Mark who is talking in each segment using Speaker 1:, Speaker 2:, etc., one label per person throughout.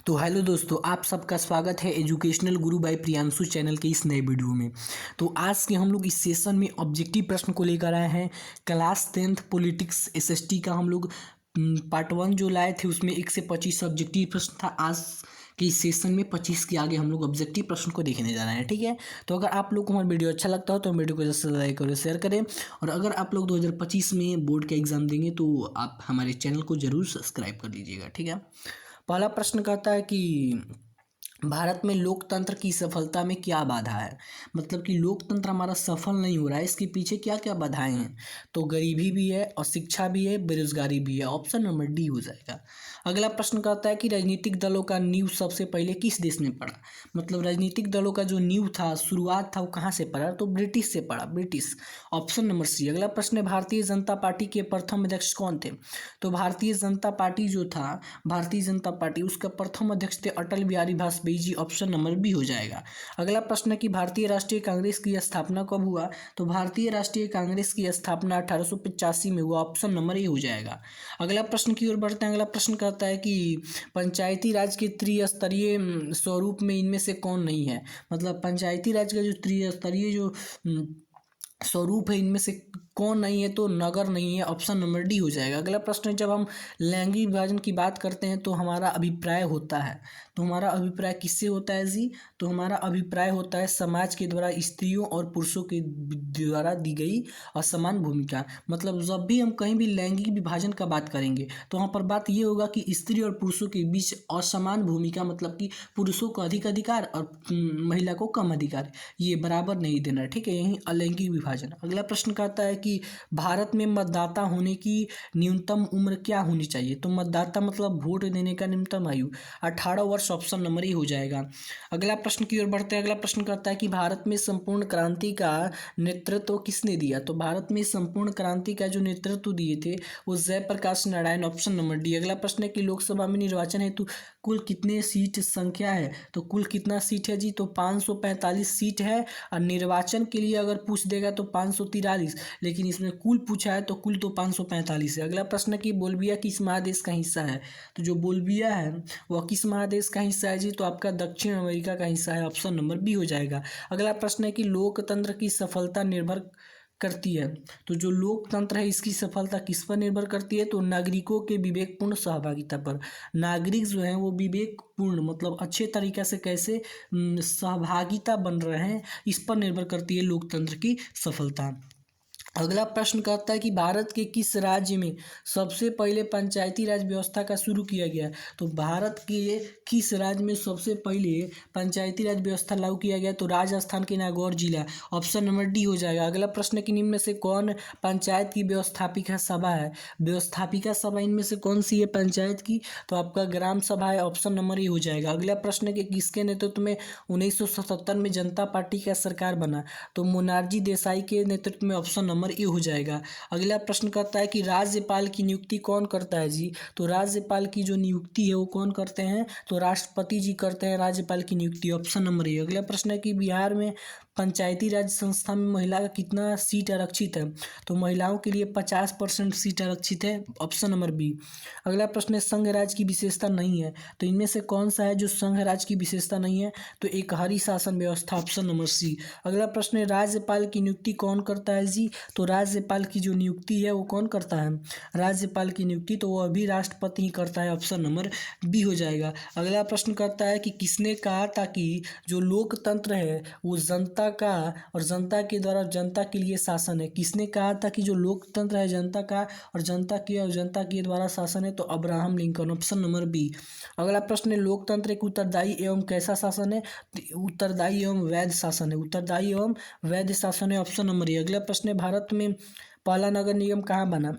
Speaker 1: तो हेलो दोस्तों, आप सबका स्वागत है एजुकेशनल गुरु बाय प्रियांशु चैनल के इस नए वीडियो में। तो आज के हम लोग इस सेशन में ऑब्जेक्टिव प्रश्न को लेकर आए हैं। क्लास 10th पॉलिटिक्स एसएसटी का हम लोग पार्ट 1 जो लाए थे उसमें 1 से 25 ऑब्जेक्टिव प्रश्न था। आज के इस सेशन में 25 के आगे हम लोग ऑब्जेक्टिव प्रश्न को देखने जा रहे हैं, ठीक है। तो अगर आप लोग को हमारा वीडियो अच्छा लगता हो तो वीडियो को ज़्यादा से लाइक करें, शेयर करें। और अगर आप लोग 2025 में बोर्ड का एग्ज़ाम देंगे तो आप हमारे चैनल को ज़रूर सब्सक्राइब कर लीजिएगा, ठीक है। पहला प्रश्न कहता है कि भारत में लोकतंत्र की सफलता में क्या बाधा है। मतलब कि लोकतंत्र हमारा सफल नहीं हो रहा है, इसके पीछे क्या क्या बाधाएं हैं। तो गरीबी भी है, अशिक्षा भी है, बेरोजगारी भी है। ऑप्शन नंबर डी हो जाएगा। अगला प्रश्न कहता है कि राजनीतिक दलों का नींव सबसे पहले किस देश में पड़ा। मतलब राजनीतिक दलों का जो नींव था, शुरुआत था, वो कहाँ से पड़ा, तो ब्रिटिश से पड़ा, ब्रिटिश। Option number C. अगला प्रश्न है भारतीय जनता पार्टी के प्रथम अध्यक्ष कौन थे। तो भारतीय जनता पार्टी जो था, भारतीय जनता पार्टी, उसका प्रथम अध्यक्ष थे Atal Bihari Vajpayee ji. Option number B हो जाएगा। अगला प्रश्न है कि भारतीय राष्ट्रीय कांग्रेस की स्थापना कब हुआ। तो भारतीय राष्ट्रीय कांग्रेस की स्थापना 1885 में हुआ। ऑप्शन नंबर ए हो जाएगा। अगला प्रश्न की ओर बढ़ते हैं। अगला प्रश्न कहता है कि पंचायती राज के त्रिस्तरीय स्वरूप में इनमें से कौन नहीं है। मतलब पंचायती राज का जो त्रिस्तरीय जो स्वरूप है, इनमें से कौन नहीं है, तो नगर नहीं है। ऑप्शन नंबर डी हो जाएगा। अगला प्रश्न है, जब हम लैंगिक विभाजन की बात करते हैं तो हमारा अभिप्राय होता है, तो हमारा अभिप्राय किससे होता है जी। तो हमारा अभिप्राय होता है समाज के द्वारा स्त्रियों और पुरुषों के द्वारा दी गई असमान भूमिका। मतलब जब भी हम कहीं भी लैंगिक विभाजन का बात करेंगे तो वहाँ पर बात ये होगा कि स्त्री और पुरुषों के बीच असमान भूमिका, मतलब कि पुरुषों को अधिक अधिकार और महिला को कम अधिकार, ये बराबर नहीं देना, ठीक है। यही अलैंगिक विभाजन। अगला प्रश्न कहता है कि भारत में मतदाता होने की न्यूनतम उम्र क्या होनी चाहिए। तो मतदाता मतलब वोट देने का न्यूनतम आयु 18 वर्ष। ऑप्शन नंबर ए हो जाएगा। अगला प्रश्न की ओर बढ़ते हैं। अगला प्रश्न कहता है कि भारत में संपूर्ण क्रांति का नेतृत्व किसने दिया। तो भारत में संपूर्ण क्रांति का जो नेतृत्व दिए थे वो Jayaprakash Narayan. Option number D. अगला प्रश्न है कि लोकसभा में निर्वाचन हेतु कुल कितने सीट संख्या है। तो कुल कितना सीट है जी, तो 545 सीट है। और निर्वाचन के लिए अगर पूछ देगा तो 543, लेकिन इसमें कुल पूछा है तो कुल तो 545 है। अगला प्रश्न है कि बोल्विया किस महादेश का हिस्सा है। तो जो बोल्विया है वह किस महादेश का हिस्सा है जी, तो आपका दक्षिण अमेरिका का हिस्सा है। ऑप्शन नंबर बी हो जाएगा। अगला प्रश्न है कि लोकतंत्र की सफलता निर्भर करती है। तो जो लोकतंत्र है इसकी सफलता किस पर निर्भर करती है, तो नागरिकों के विवेकपूर्ण सहभागिता पर। नागरिक जो है वो विवेकपूर्ण मतलब अच्छे तरीके से कैसे सहभागिता बन रहे हैं, इस पर निर्भर करती है लोकतंत्र की सफलता। अगला प्रश्न कहता है कि भारत के किस राज्य में सबसे पहले पंचायती राज व्यवस्था का शुरू किया गया। तो भारत के किस राज्य में सबसे पहले पंचायती राज व्यवस्था लागू किया गया, तो राजस्थान के नागौर जिला। ऑप्शन नंबर डी हो जाएगा। अगला प्रश्न कि निम्न में से कौन पंचायत की व्यवस्थापिका सभा है। व्यवस्थापिका सभा इनमें से कौन सी है पंचायत की, तो आपका ग्राम सभा है। ऑप्शन नंबर ए हो जाएगा। अगला प्रश्न कि किसके नेतृत्व में 1977 में जनता पार्टी का सरकार बना। तो मोनार्जी देसाई के नेतृत्व में। ऑप्शन नंबर ए हो जाएगा। अगला प्रश्न करता है कि राज्यपाल की नियुक्ति कौन करता है जी। तो राज्यपाल की जो नियुक्ति है वो कौन करते हैं, तो राष्ट्रपति जी करते हैं राज्यपाल की नियुक्ति। Option number A. अगला प्रश्न है कि बिहार में पंचायती राज संस्था में महिला का कितना सीट आरक्षित है। तो महिलाओं के लिए 50% सीट आरक्षित है। Option number B. अगला प्रश्न है संघ राज की विशेषता नहीं है। तो इनमें से कौन सा है जो संघ राज की विशेषता नहीं है, तो एक हरी शासन व्यवस्था। Option number C. अगला प्रश्न है राज्यपाल की नियुक्ति कौन करता है जी। तो राज्यपाल की जो नियुक्ति है वो कौन करता है, राज्यपाल की नियुक्ति तो वह भी राष्ट्रपति ही करता है। ऑप्शन नंबर बी हो जाएगा। अगला प्रश्न करता है कि किसने कहा था कि जो लोकतंत्र है वो जनता का और जनता के द्वारा जनता के लिए शासन है। किसने कहा था कि जो लोकतंत्र है जनता का और जनता के द्वारा शासन है, तो Abraham Lincoln. Option number B. अगला प्रश्न है लोकतंत्र एक उत्तरदायी एवं कैसा शासन है। उत्तरदायी एवं वैध शासन है। उत्तरदायी एवं वैध शासन है। Option number A. अगला प्रश्न है भारत में पहला नगर निगम कहाँ बना।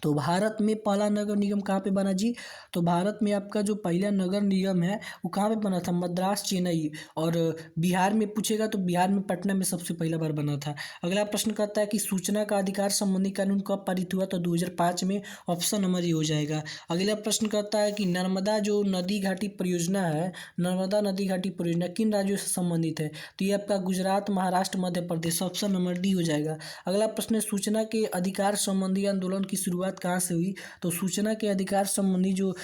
Speaker 1: तो भारत में पहला नगर निगम कहाँ पे बना जी। तो भारत में आपका जो पहला नगर निगम है वो कहाँ पे बना था, मद्रास, चेन्नई। और बिहार में पूछेगा तो बिहार में पटना में सबसे पहला बार बना था। अगला प्रश्न करता है कि सूचना का अधिकार संबंधी कानून कब पारित हुआ, तो 2005 में। ऑप्शन नंबर ये हो जाएगा। अगला प्रश्न करता है कि नर्मदा जो नदी घाटी परियोजना है, नर्मदा नदी घाटी परियोजना किन राज्यों से संबंधित है, तो ये आपका Gujarat, Maharashtra, Madhya Pradesh. Option number D हो जाएगा। अगला प्रश्न है सूचना के अधिकार संबंधी आंदोलन की शुरुआत शुरुआत कहाँ से हुई? तो सूचना के अधिकार संबंधी जो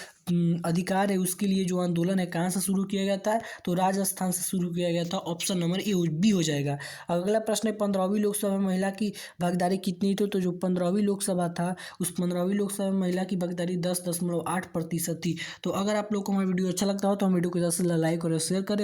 Speaker 1: अधिकार है उसके लिए जो आंदोलन है कहाँ से शुरू किया गया था? तो राजस्थान से शुरू किया गया था। ऑप्शन नंबर ए बी हो जाएगा। अगला प्रश्न है 15वीं लोकसभा में महिला की भागीदारी कितनी थी? तो जो 15वीं लोकसभा था उस 15वीं लोकसभा में महिला की भागीदारी 10.8% थी। तो अगर आप लोग को हमारा वीडियो अच्छा लगता हो तो हम वीडियो को ज़्यादा से ज़्यादा लाइक और शेयर करें।